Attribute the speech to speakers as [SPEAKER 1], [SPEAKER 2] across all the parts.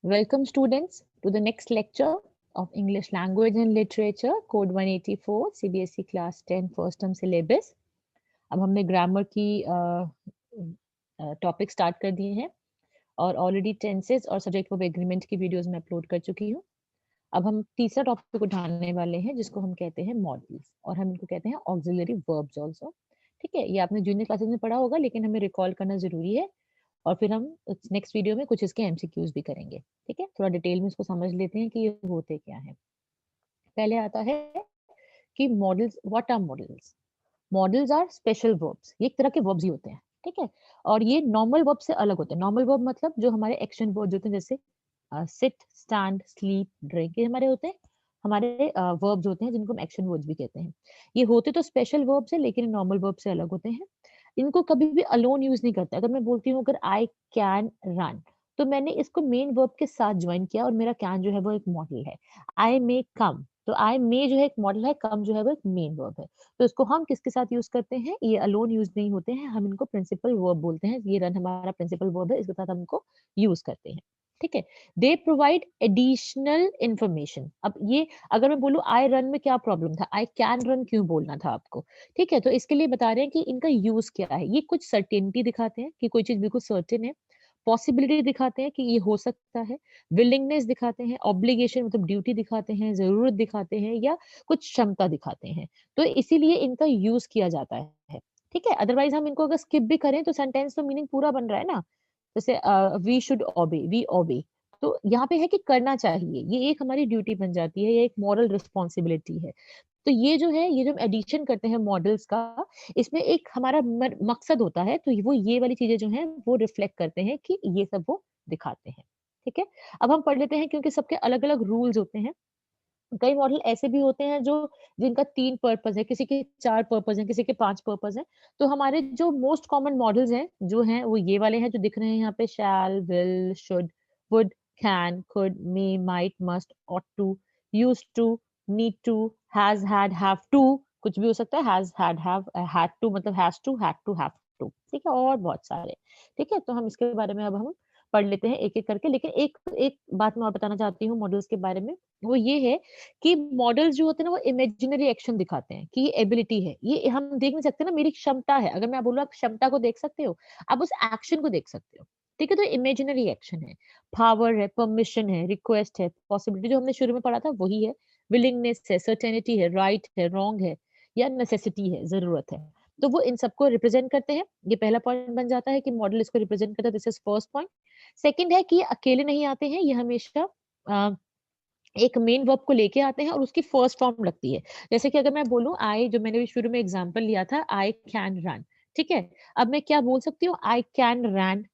[SPEAKER 1] Welcome students to the next lecture of English Language and Literature Code 184 CBSE Class 10 First Term Syllabus। अब हमने grammar की topic start कर दिए हैं और ऑलरेडी टेंसेस और सब्जेक्ट वर्ब एग्रीमेंट की वीडियोस में अपलोड कर चुकी हूँ। अब हम तीसरा टॉपिक उठाने वाले हैं जिसको हम कहते हैं मॉडल्स और हम इनको कहते हैं ऑक्सिलरी वर्ब्स आल्सो। ठीक है, ये आपने जूनियर क्लासेस में पढ़ा होगा लेकिन हमें रिकॉल करना जरूरी है और फिर हम नेक्स्ट वीडियो में कुछ इसके एमसीक्यूज भी करेंगे। ठीक है, थोड़ा डिटेल में इसको समझ लेते हैं कि ये होते क्या है। पहले आता है कि modals, what are modals. Modals are special verbs, ये एक तरह के वर्ब्स ही होते हैं। ठीक है, और ये नॉर्मल वर्ब से अलग होते हैं। नॉर्मल वर्ब मतलब जो हमारे एक्शन वर्ब होते हैं, जैसे सिट, स्टैंड, स्लीप, ड्रिंक, ये हमारे होते हैं, हमारे वर्ब्स होते हैं जिनको हम एक्शन वर्ब्स भी कहते हैं। ये होते तो स्पेशल वर्ब्स है लेकिन नॉर्मल वर्ब से अलग होते हैं। इनको कभी भी अलोन यूज नहीं करते। अगर मैं बोलती हूँ अगर आई कैन रन, तो मैंने इसको मेन वर्ब के साथ ज्वाइन किया और मेरा कैन जो है वो एक मॉडल है। आई मे कम, तो आई मे जो है एक मॉडल है, कम जो है वो एक मेन वर्ब है। तो इसको हम किसके साथ यूज करते हैं, ये अलोन यूज नहीं होते हैं, हम इनको प्रिंसिपल वर्ब बोलते हैं। ये रन हमारा प्रिंसिपल वर्ब है, इसके साथ हम इनको यूज करते हैं। ठीक है, दे प्रोवाइड एडिशनल इंफॉर्मेशन। अब ये अगर मैं बोलूँ आई रन में क्या प्रॉब्लम था, आई कैन रन क्यों बोलना था आपको। ठीक है, तो इसके लिए बता रहे हैं कि इनका यूज क्या है। ये कुछ सर्टेनिटी दिखाते हैं कि कोई चीज बिल्कुल सर्टेन है, पॉसिबिलिटी दिखाते हैं कि ये हो सकता है, विलिंगनेस दिखाते हैं, ऑब्लिगेशन मतलब ड्यूटी दिखाते हैं, जरूरत दिखाते हैं या कुछ क्षमता दिखाते हैं। तो इसीलिए इनका यूज किया जाता है। ठीक है, अदरवाइज हम इनको अगर स्किप भी करें तो सेंटेंस तो मीनिंग पूरा बन रहा है ना। जैसे वी शुड ओबे, वी ओबे, तो यहाँ पे है कि करना चाहिए, ये एक हमारी ड्यूटी बन जाती है, ये एक मॉरल रिस्पॉन्सिबिलिटी है। तो ये जो है, ये जो हम एडिशन करते हैं मॉडल्स का, इसमें एक हमारा मकसद होता है, तो वो ये वाली चीजें जो हैं वो रिफ्लेक्ट करते हैं कि ये सब वो दिखाते हैं। ठीक है, अब हम पढ़ लेते हैं क्योंकि सबके अलग अलग रूल्स होते हैं। कई मॉडल ऐसे भी होते हैं जो जिनका 3 पर्पस है, किसी के 4 पर्पस है, किसी के 5 पर्पस है। तो हमारे जो मोस्ट कॉमन मॉडल्स हैं जो हैं वो ये वाले हैं जो दिख रहे हैं यहाँ पे, shall, will, should, would, can, could, may, might, must, ought to, used to, need to, has, had, have to, कुछ भी हो सकता है, has, had, have, had to मतलब has to, had to, have to. ठीक है, और बहुत सारे। ठीक है, तो हम इसके बारे में अब हम पढ़ लेते हैं एक एक करके। लेकिन एक एक बात मैं और बताना चाहती हूँ मॉडल्स के बारे में, वो ये है कि मॉडल्स जो होते हैं ना वो इमेजिनरी एक्शन दिखाते हैं कि ये एबिलिटी है, ये हम देख नहीं सकते ना, मेरी क्षमता है। अगर मैं बोलूँ आप क्षमता को देख सकते हो, आप उस एक्शन को देख सकते हो। ठीक है, तो इमेजिनरी एक्शन है, पावर है, परमिशन है, रिक्वेस्ट है, पॉसिबिलिटी जो हमने शुरू में पढ़ा था वही है, विलिंगनेस है, सर्टेनिटी है, राइट है, रॉन्ग है या नेसेसिटी है, जरूरत है। तो वो इन सबको रिप्रेजेंट करते हैं। ये पहला पॉइंट बन जाता है कि मॉडल इसको रिप्रेजेंट करता है, this is first point. Second है कि ये अकेले नहीं आते हैं, ये हमेशा एक मेन वर्ब को लेके आते हैं और उसकी फर्स्ट फॉर्म लगती है। जैसे कि अगर मैं बोलूँ आई, जो मैंने भी शुरू में एग्जांपल लिया था, आई कैन रन। ठीक है, अब मैं क्या बोल सकती हूँ, I can run.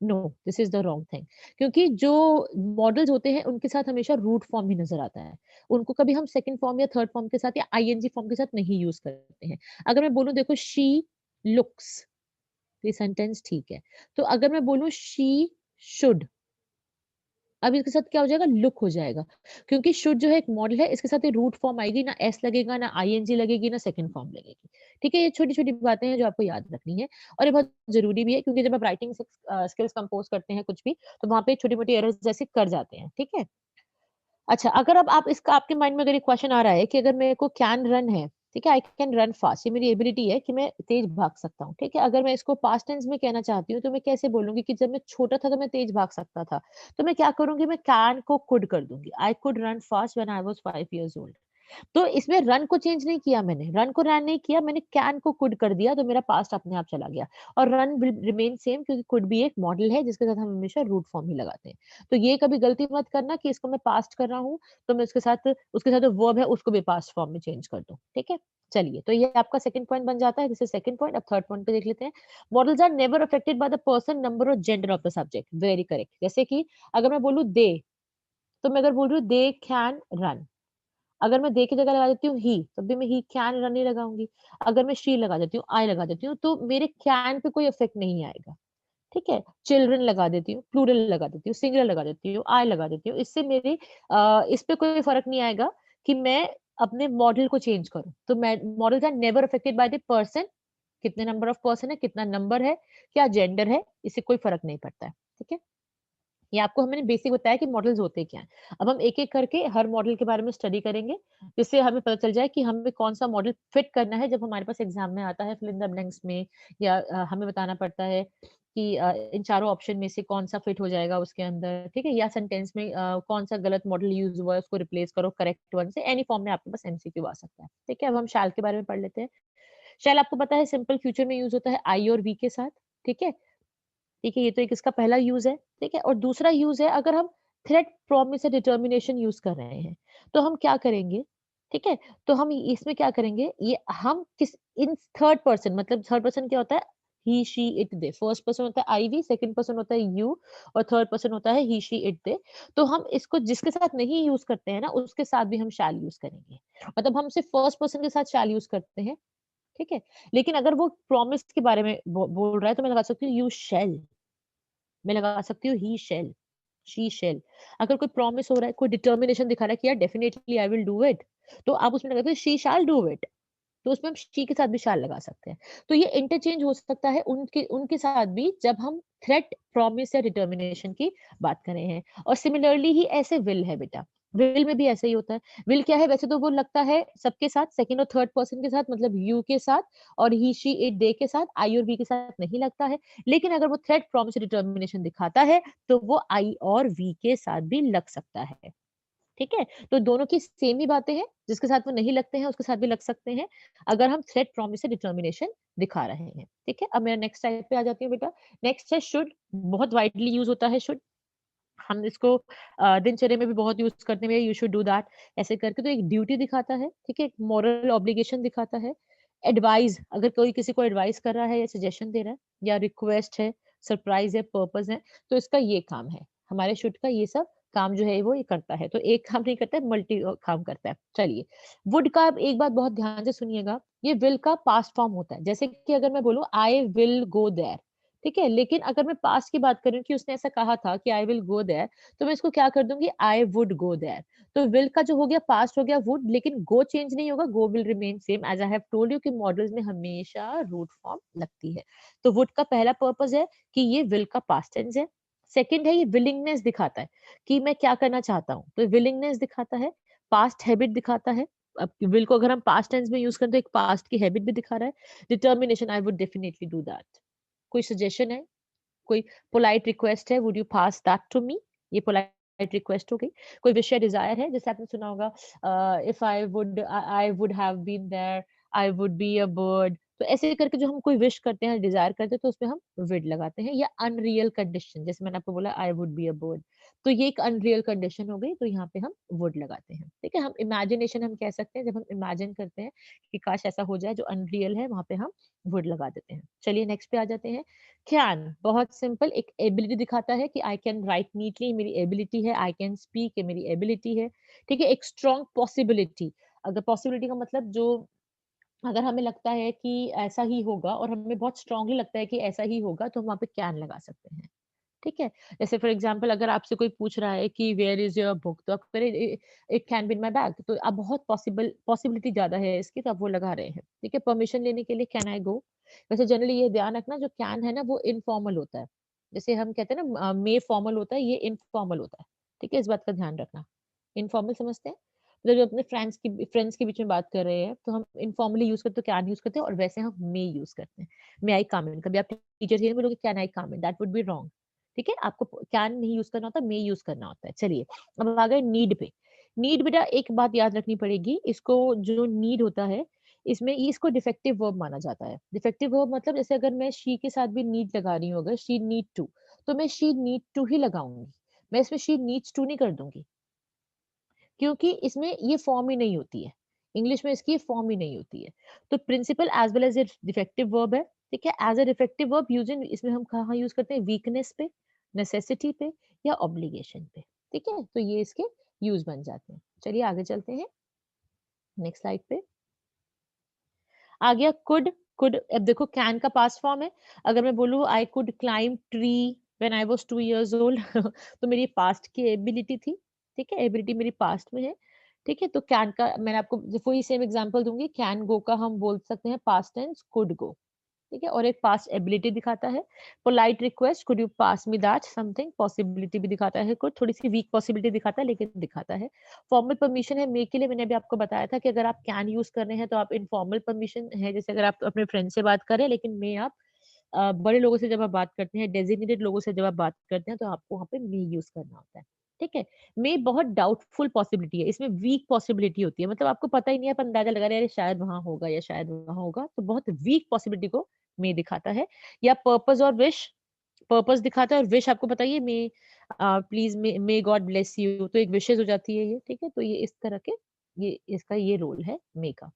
[SPEAKER 1] No, this is the wrong thing. क्योंकि जो मॉडल्स होते हैं उनके साथ हमेशा रूट फॉर्म ही नजर आता है। उनको कभी हम सेकंड फॉर्म या थर्ड फॉर्म के साथ या आईएनजी फॉर्म के साथ नहीं यूज करते हैं। अगर मैं बोलूँ देखो, शी लुक्स, ये सेंटेंस ठीक है। तो अगर मैं बोलूँ शी शुड, अब इसके साथ क्या हो जाएगा, लुक हो जाएगा। क्योंकि शुड जो है एक मॉडल है, इसके साथ ये रूट फॉर्म आएगी, ना एस लगेगा, ना आईएनजी लगेगी, ना सेकंड फॉर्म लगेगी। ठीक है, ये छोटी-छोटी बातें हैं जो आपको याद रखनी है और ये बहुत ज़रूरी भी है क्योंकि जब आप राइटिंग स्किल्स कंपोज़ करते हैं कुछ भी, तो वहाँ पे छोटी-मोटी एरर्स जैसे कर जाते हैं। ठीक है? अच्छा, अगर अब आप इसका आपके माइंड में अगर ये क्वेश्चन आ रहा है कि अगर मेरे को कैन रन है, ठीक है, आई कैन रन फास्ट, ये मेरी एबिलिटी है कि मैं तेज भाग सकता हूँ। ठीक है, अगर मैं इसको पास्ट टेंस में कहना चाहती हूँ तो मैं कैसे बोलूंगी कि जब मैं छोटा था तो मैं तेज भाग सकता था। तो मैं क्या करूंगी, मैं कैन को कुड कर दूंगी, I could run fast when I was 5 years old। तो इसमें रन को चेंज नहीं किया मैंने, रन को रन नहीं किया मैंने, कैन को कुड कर दिया, तो मेरा पास्ट अपने आप चला गया। और रन विल रिमेन सेम क्योंकि कुड भी एक मॉडल है जिसके साथ हम हमेशा रूट फॉर्म ही लगाते हैं। तो ये कभी गलती मत करना कि इसको मैं पास्ट कर रहा हूँ तो मैं उसके साथ जो वर्ब है उसको भी पास्ट फॉर्म में चेंज कर दूं। ठीक है, चलिए, तो ये आपका सेकंड पॉइंट बन जाता है, दिस इज सेकंड पॉइंट। अब थर्ड पॉइंट पे देख लेते हैं। Models are never affected by the person, number और gender of the subject. Very correct. जैसे कि अगर मैं बोलूँ दे, तो मैं अगर बोल रही हूँ दे कैन रन, अगर मैं दे की जगह लगा देती हूँ ही, तब भी मैं ही कैन रन ही लगाऊंगी। अगर मैं शी लगा देती हूँ, आई लगा देती हूँ, तो मेरे कैन पे कोई इफेक्ट नहीं आएगा। ठीक है, चिल्ड्रन लगा देती हूँ, प्लूरल लगा देती हूँ, सिंगुलर लगा देती हूँ, आई लगा देती हूँ, इससे मेरी इस पे कोई फर्क नहीं आएगा कि मैं अपने मॉडल को चेंज करूँ। तो मैं modals are never affected by the person, कितने नंबर ऑफ पर्सन है, कितना नंबर है, क्या जेंडर है, इससे कोई फर्क नहीं पड़ता है। ठीक है, ये आपको हमने बेसिक बताया कि मॉडल्स होते क्या हैं। अब हम एक-एक करके हर मॉडल के बारे में स्टडी करेंगे, जिससे हमें पता चल जाए कि हमें कौन-सा मॉडल फिट करना है जब हमारे पास एग्ज़ाम में आता है फिल इन द ब्लैंक्स में, या हमें बताना पड़ता है कि इन चारों ऑप्शन में से कौन-सा फिट हो जाएगा उसके अंदर, ठीक है? या सेंटेंस में कौन-सा गलत मॉडल यूज़ हुआ है उसको रिप्लेस करो करेक्ट वन से, एनी फॉर्म में आपके पास एमसीक्यू आ सकता है, ठीक है? अब हम शैल के बारे में पढ़ लेते हैं। शैल आपको पता है सिंपल फ्यूचर में यूज़ होता है आई और वी के साथ, ठीक है? ठीक है, ये तो एक इसका पहला यूज़ है, ठीक है? और दूसरा यूज़ है अगर हम थ्रेट, प्रॉमिस या डिटर्मिनेशन यूज़ कर रहे हैं, तो हम क्या करेंगे, ठीक है? तो हम इसमें क्या करेंगे, ये हम किस इन थर्ड पर्सन, मतलब थर्ड पर्सन क्या होता है? He, she, it, they. First person होता है आई, वी, सेकंड पर्सन होता है यू और थर्ड पर्सन होता है ही, शी, इट, दे। तो हम इसको जिसके साथ नहीं यूज़ करते हैं ना, उसके साथ भी हम शैल यूज़ करेंगे। मतलब हम सिर्फ फर्स्ट पर्सन के साथ शैल यूज़ करते हैं, ठीक है? लेकिन अगर वो प्रॉमिस के बारे में बोल रहा है, तो मैं लगा सकती हूँ यू शैल। मैं लगा सकती हूँ ही शैल, शी शैल। अगर कोई प्रॉमिस हो रहा है, कोई डिटर्मिनेशन दिखा रहा है कि यार definitely I will do it, तो आप उसमें लगाते हो शी शैल डू इट। तो उसमें हम शी के साथ भी शैल लगा सकते हैं। तो ये इंटरचेंज हो सकता है उनके उनके साथ भी जब हम थ्रेट, प्रॉमिस या डिटर्मिनेशन की बात कर रहे हैं। और सिमिलरली ही ऐसे विल है बेटा। विल में भी ऐसे ही होता है। विल क्या है, वैसे तो वो लगता है सबके साथ, सेकंड और थर्ड पर्सन के साथ, मतलब यू के साथ और ही, शी, इट, दे के साथ, आई और वी के साथ नहीं लगता है। लेकिन अगर वो थ्रेट, प्रॉमिस या डिटर्मिनेशन दिखाता है, तो वो आई और वी के साथ भी लग सकता है। ठीक है? तो दोनों की सेम ही बातें हैं, जिसके साथ वो नहीं लगते हैं, उसके साथ भी लग सकते हैं, अगर हम थ्रेट, प्रॉमिस या डिटर्मिनेशन दिखा रहे हैं। ठीक है? अब मैं नेक्स्ट स्लाइड पे आ जाती हूँ बेटा। नेक्स्ट है शुड, बहुत वाइडली यूज़ होता है शुड। हम इसको दिनचर्या में भी बहुत यूज़ करते हैं, यू शुड डू दैट, ऐसे करके। तो एक ड्यूटी दिखाता है, ठीक है? एक मॉरल ऑब्लिगेशन दिखाता है। एडवाइस, अगर कोई किसी को एडवाइस कर रहा है या सजेशन दे रहा है या रिक्वेस्ट है, सरप्राइज़ है, पर्पस है, तो इसका ये काम है। हमारे शुड का ये सब काम जो है वो ये करता है। तो एक काम नहीं करता है, मल्टी काम करता है। चलिए, वुड का आप एक बात बहुत ध्यान से सुनिएगा, ये विल का पास्ट फॉर्म होता है। जैसे कि अगर मैं बोलूँ आई विल गो देयर, ठीक है? लेकिन अगर मैं पास्ट की बात करूँ कि उसने ऐसा कहा था कि आई विल गो देयर, तो मैं इसको क्या कर दूँगी, आई वुड गो देयर। तो विल का जो हो गया पास्ट हो गया वुड, लेकिन गो चेंज नहीं होगा, go will remain same. As I have told you कि मॉडल्स में हमेशा रूट फॉर्म लगती है। तो वुड का पहला पर्पस है कि ये विल का पास्ट टेंस है। सेकंड है, ये विलिंगनेस दिखाता है कि मैं क्या करना चाहता हूँ। तो विलिंगनेस दिखाता है, पास्ट हैबिट दिखाता है। अब विल को अगर हम पास्ट टेंस में यूज़ करें तो एक पास्ट की हैबिट भी दिखा रहा है। Determination, I would definitely do that. कोई सजेशन है? कोई पोलाइट रिक्वेस्ट है, would you pass that to me? ये पोलाइट रिक्वेस्ट हो गई। कोई विश या डिजायर है, जैसे आपने सुना होगा, if I would have been there, I would be a bird. तो ऐसे करके जो हम कोई विश करते हैं, डिजायर करते हैं, तो उसमें हम विड लगाते हैं। या अनरियल कंडीशन, जैसे मैंने आपको बोला आई वुड बी अ बर्ड, तो ये एक अनरियल कंडीशन हो गई, तो यहाँ पे हम वुड लगाते हैं। ठीक है? हम इमेजिनेशन हम कह सकते हैं, जब हम इमेजिन करते हैं कि काश ऐसा हो जाए जो अनरियल है, वहां पे हम वुड लगा देते हैं। चलिए नेक्स्ट पे आ जाते हैं। कैन, बहुत सिंपल, एक एबिलिटी दिखाता है कि आई कैन राइट नीटली, मेरी एबिलिटी है। आई कैन स्पीक, ये मेरी एबिलिटी है। ठीक है? एक स्ट्रॉन्ग पॉसिबिलिटी, अगर पॉसिबिलिटी का मतलब जो, अगर हमें लगता है कि ऐसा ही होगा और हमें बहुत स्ट्रांगली लगता है कि ऐसा ही होगा, तो हम वहाँ पे कैन लगा सकते हैं। ठीक है? जैसे फॉर एग्जांपल अगर आपसे कोई पूछ रहा है कि वेयर इज़ योर बुक, तो आप कह रहे it can be in my bag, तो अब बहुत पॉसिबिलिटी ज़्यादा है इसकी, तो आप वो लगा रहे हैं। ठीक है? परमिशन लेने के लिए कैन आई गो? वैसे जनरली ये ध्यान रखना, जो कैन है ना वो इनफॉर्मल होता है। जैसे हम कहते हैं ना मे फॉर्मल होता है, ये इनफॉर्मल होता है। ठीक है? इस बात का ध्यान रखना। इनफॉर्मल समझते हैं? मतलब जब अपने फ्रेंड्स के बीच में बात कर रहे हैं, तो हम इनफॉर्मली यूज़ करते हैं, तो कैन यूज़ करते हैं, और वैसे हम मे यूज़ करते हैं। मे आई कम इन? कभी आप टीचर से नहीं बोलोगे can I come in? That would be wrong. ठीक है? आपको कैन नहीं यूज़ करना होता, मे यूज़ करना होता है। चलिए, अब आ गए नीड पे। नीड बेटा एक बात याद रखनी पड़ेगी, इसको जो नीड होता है, इसमें ये इसको डिफेक्टिव वर्ब माना जाता है। डिफेक्टिव वर्ब मतलब जैसे अगर मैं शी के साथ भी नीड लगा रही हूँ, अगर शी नीड टू, तो मैं शी नीड टू ही लगाऊँगी। मैं इसमें शी नीड्स टू नहीं कर दूँगी, क्योंकि इसमें ये फॉर्म ही नहीं होती है। इंग्लिश में इसकी ये फॉर्म ही नहीं होती है। तो principal as well as a defective verb है, ठीक है? As a defective verb use in, इसमें हम कहाँ यूज़ करते हैं? वीकनेस पे, नेसेसिटी पे या ऑब्लिगेशन पे, ठीक है? तो ये इसके यूज़ बन जाते हैं। चलिए आगे चलते हैं, नेक्स्ट स्लाइड पे। आ गया कुड। कुड, अब देखो कैन का पास्ट फॉर्म है। अगर मैं बोलूँ I could climb tree when I was 2 years old तो मेरी पास्ट की एबिलिटी थी, ठीक है? एबिलिटी मेरी पास्ट में है, ठीक है? तो कैन का मैंने आपको वही सेम एग्जांपल दूँगी, कैन गो का हम बोल सकते हैं पास्ट टेंस कुड गो, ठीक है, और एक पास्ट एबिलिटी दिखाता है। Polite request, could you pass me that something, possibility भी दिखाता है, कुछ थोड़ी सी वीक पॉसिबिलिटी दिखाता है लेकिन दिखाता है। फॉर्मल परमिशन है मे के लिए, मैंने अभी आपको बताया था कि अगर आप कैन यूज कर रहे हैं तो आप इनफॉर्मल परमिशन है, जैसे अगर आप अपने फ्रेंड से बात करें, लेकिन मे आप बड़े लोगों से जब आप बात करते हैं, डेजिग्नेटेड लोगों से जब आप बात करते हैं, तो आपको वहाँ पे मे यूज करना होता है। ठीक है, मे बहुत डाउटफुल पॉसिबिलिटी है, इसमें वीक पॉसिबिलिटी होती है, मतलब आपको पता ही नहीं है, आप अंदाजा लगा रहे हैं, अरे शायद वहाँ होगा या शायद वहाँ होगा, तो बहुत वीक पॉसिबिलिटी को मे दिखाता है। या पर्पस और विश, पर्पस दिखाता है और विश आपको बताइए may please may God bless you, तो एक विशेष हो जाती है ये, ठीक है, तो ये इस तरह के, ये इसका ये रोल है मे का।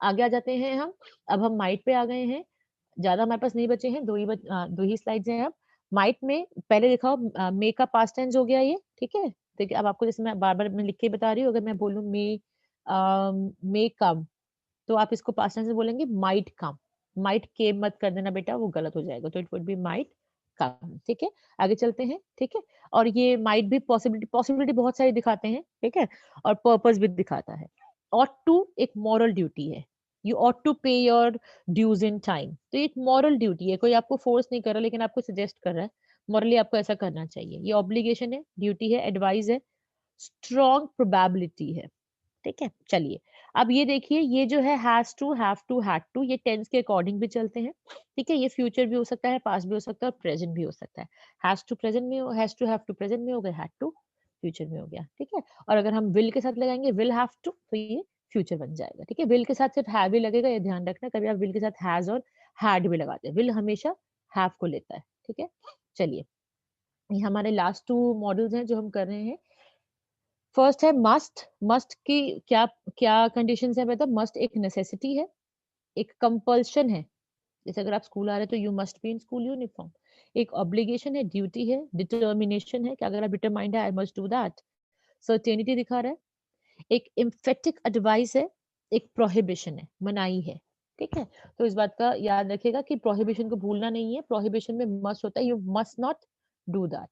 [SPEAKER 1] आगे आ जाते हैं हम, अब हम माइट पे आ गए हैं, ज़्यादा हमारे पास नहीं बचे हैं, 2 ही स्लाइड्स हैं अब। माइट में पहले दिखाओ, मे का पास्ट टेंस हो गया ये, ठीक है? देखिए अब आपको जैसे मैं बार-बार मैं लिख के बता रही हूँ, अगर मैं बोलूँ मे कम, तो आप इसको पास्ट टेंस में बोलेंगे माइट कम। माइट केम मत कर देना बेटा, वो गलत हो जाएगा, तो it would be might come, ठीक है? आगे चलते हैं, ठीक है? और ये माइट भी पॉसिबिलिटी पॉसिबिलिटी बहुत सारी दिखाते हैं, ठीक है? और पर्पस भी दिखाता है। ऑट टू एक मॉरल ड्यूटी है। यू ऑट टू पे योर ड्यूज इन टाइम, तो ये एक मॉरल ड्यूटी है, कोई आपको फोर्स नहीं कर रहा लेकिन आपको सजेस्ट कर रहा है, मॉरली आपको ऐसा करना चाहिए। ये ऑब्लिगेशन है, ड्यूटी है, एडवाइस है, स्ट्रॉन्ग प्रोबेबिलिटी है, ठीक है? चलिए, अब ये देखिए, ये जो है has to, have to, had to, ये टेंस के अकॉर्डिंग भी चलते हैं, ठीक है? ये फ्यूचर भी हो सकता है, पास्ट भी हो सकता है और प्रेजेंट भी हो सकता है। हैज़ टू प्रेजेंट में has to have to present में हो गया, हैड टू फ्यूचर में हो गया, ठीक है? और अगर हम विल के साथ लगाएँगे, विल हैव टू, तो ये फ्यूचर बन जाएगा, ठीक है? विल के साथ सिर्फ हैव ही लगेगा, ये ध्यान रखना, कभी आप विल के साथ हैज़ और हैड भी लगाते हैं। विल हमेशा हैव को लेता है, ठीक है? चलिए, ये हमारे लास्ट 2 मॉडल्स हैं जो हम कर रहे हैं। फर्स्ट है मस्ट, मस्ट की क्या क्या कंडीशंस है बेटा? मस्ट एक नेसेसिटी है, एक कंपल्शन है, जैसे अगर आप स्कूल आ रहे हैं तो you must be in school uniform. एक ऑब्लिगेशन है, ड्यूटी है, डिटर्मिनेशन है कि अगर आप डिटरमाइंड है, I must do that. Certainty दिखा रहा है, एक एम्फेटिक एडवाइस है, एक प्रोहिबिशन है, मनाही है, ठीक है? तो इस बात का याद रखिएगा कि प्रोहिबिशन को भूलना नहीं है, प्रोहिबिशन में मस्ट होता है, you must not do that,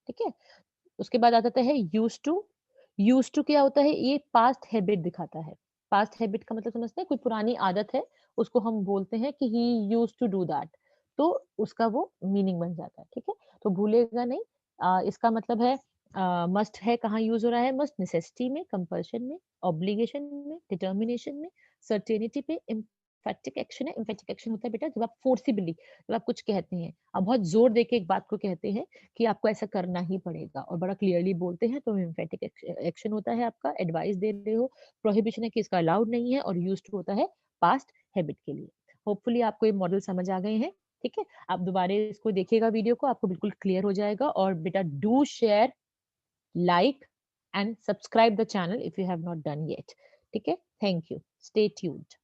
[SPEAKER 1] ठीक है? उसके बाद आ जाता है यूज्ड टू क्या होता है? ये पास्ट हैबिट दिखाता है। पास्ट हैबिट का मतलब समझते हैं? कोई पुरानी आदत है, उसको हम बोलते हैं कि he used to do that, तो उसका वो मीनिंग बन जाता है, ठीक है? तो भूलिएगा नहीं। इसका मतलब है मस्ट है, कहाँ यूज़ हो रहा है? मस्ट नेसेसिटी में, कंपल्शन में, ऑब्लिगेशन में, डिटर्मिनेशन में, सर्टेनिटी पे, एम्फैटिक एक्शन है। एम्फैटिक एक्शन होता है बेटा जब आप फोर्सिबली, जब आप कुछ कहते हैं, आप बहुत ज़ोर देके एक बात को कहते हैं कि आपको ऐसा करना ही पड़ेगा और बड़ा क्लियरली बोलते हैं, तो एम्फैटिक एक्शन होता है आपका, एडवाइस दे रहे हो, प्रोहिबिशन है कि इसका अलाउड नहीं है और यूज्ड टू होता है पास्ट हैबिट के लिए। होपफुली आपको ये मॉडल समझ आ गए हैं, ठीक है? आप दोबारा इसको देखिएगा वीडियो को, आपको बिल्कुल क्लियर हो जाएगा और बेटा do share, like and subscribe the channel if you have not done yet, ठीक है? Thank you. Stay tuned.